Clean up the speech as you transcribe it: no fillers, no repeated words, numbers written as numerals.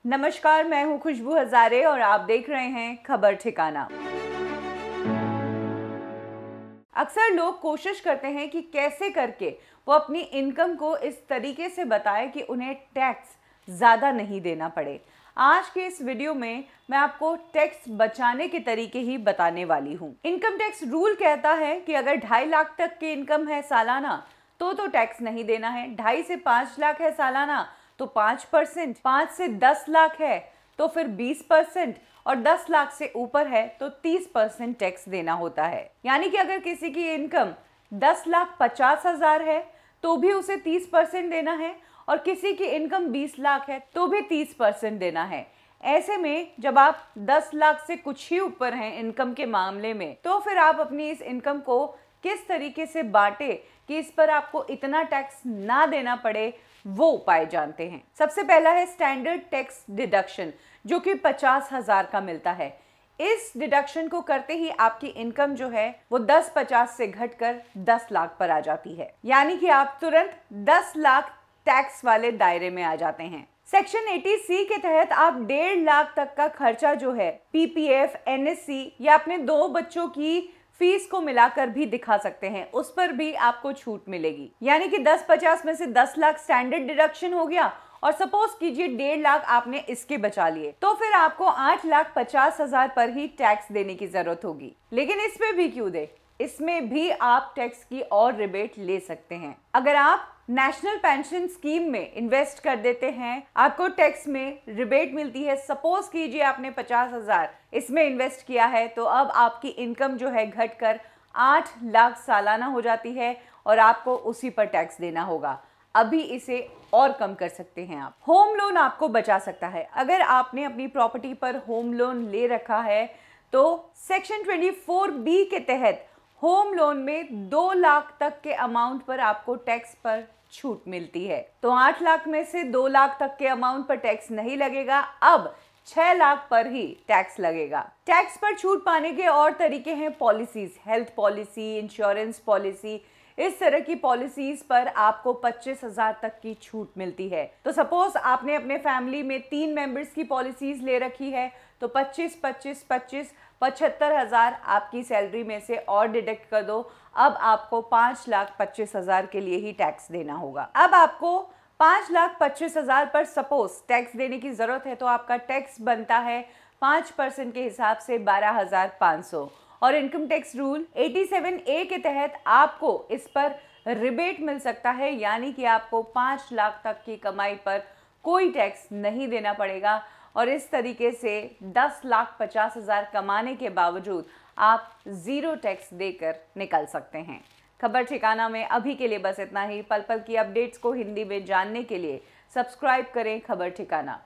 नमस्कार, मैं हूं खुशबू हजारे और आप देख रहे हैं खबर ठिकाना। अक्सर लोग कोशिश करते हैं कि कैसे करके वो अपनी इनकम को इस तरीके से बताएं कि उन्हें टैक्स ज़्यादा नहीं देना पड़े। आज के इस वीडियो में मैं आपको टैक्स बचाने के तरीके ही बताने वाली हूँ। इनकम टैक्स रूल कहता है कि अगर 2.5 लाख तक की इनकम है सालाना तो टैक्स नहीं देना है। 2.5 से 5 लाख है सालाना तो 5%, 5 से 10 लाख है तो फिर 20% और 10 लाख से ऊपर है तो 30% टैक्स देना होता है। यानी कि अगर किसी की इनकम 10,50,000 है तो भी उसे 30% देना है और किसी की इनकम 20 लाख है तो भी 30% देना है। ऐसे में जब आप 10 लाख से कुछ ही ऊपर हैं इनकम के मामले में, तो फिर आप अपनी इस इनकम को किस तरीके से बांटे कि इस पर आपको इतना टैक्स ना देना पड़े, वो उपाय जानते हैं। सबसे पहला है स्टैंडर्ड टैक्स डिडक्शन, जो कि 50,000 का मिलता है। इस डिडक्शन को करते ही आपकी इनकम जो है वो 10-50 से घटकर 10 लाख पर आ जाती है। यानी कि आप तुरंत 10 लाख टैक्स वाले दायरे में आ जाते हैं। सेक्शन 80C के तहत आप 1.5 लाख तक का खर्चा जो है PPF, NSC या अपने 2 बच्चों की फीस को मिलाकर भी दिखा सकते हैं, उस पर भी आपको छूट मिलेगी। यानी कि 10-50 में से 10 लाख स्टैंडर्ड डिडक्शन हो गया और सपोज कीजिए 1.5 लाख आपने इसके बचा लिए, तो फिर आपको 8,50,000 पर ही टैक्स देने की जरूरत होगी। लेकिन इसमें भी क्यों दे, इसमें भी आप टैक्स की और रिबेट ले सकते हैं। अगर आप नेशनल पेंशन स्कीम में इन्वेस्ट कर देते हैं, आपको टैक्स में रिबेट मिलती है। सपोज कीजिए आपने 50,000 इसमें इन्वेस्ट किया है तो अब आपकी इनकम जो है घटकर 8 लाख सालाना हो जाती है और आपको उसी पर टैक्स देना होगा। अभी इसे और कम कर सकते हैं आप। होम लोन आपको बचा सकता है। अगर आपने अपनी प्रॉपर्टी पर होम लोन ले रखा है तो सेक्शन 24B के तहत होम लोन में 2 लाख तक के अमाउंट पर आपको टैक्स पर छूट मिलती है। तो 8 लाख में से 2 लाख तक के अमाउंट पर टैक्स नहीं लगेगा, अब 6 लाख पर ही टैक्स लगेगा। टैक्स पर छूट पाने के और तरीके हैं policies, health policy, insurance policy. इस तरह की पॉलिसीज पर आपको 25,000 तक की छूट मिलती है। तो सपोज आपने अपने फैमिली में 3 मेंबर्स की पॉलिसीज ले रखी है तो 75,000 आपकी सैलरी में से और डिडक्ट कर दो। अब आपको 5,25,000 के लिए ही टैक्स देना होगा। अब आपको 5,25,000 पर सपोज टैक्स देने की जरूरत है तो आपका टैक्स बनता है 5% के हिसाब से 12,500। और इनकम टैक्स रूल 87A के तहत आपको इस पर रिबेट मिल सकता है, यानी कि आपको 5 लाख तक की कमाई पर कोई टैक्स नहीं देना पड़ेगा और इस तरीके से 10,50,000 कमाने के बावजूद आप 0 टैक्स देकर निकल सकते हैं। खबर ठिकाना में अभी के लिए बस इतना ही। पल पल की अपडेट्स को हिंदी में जानने के लिए सब्सक्राइब करें खबर ठिकाना।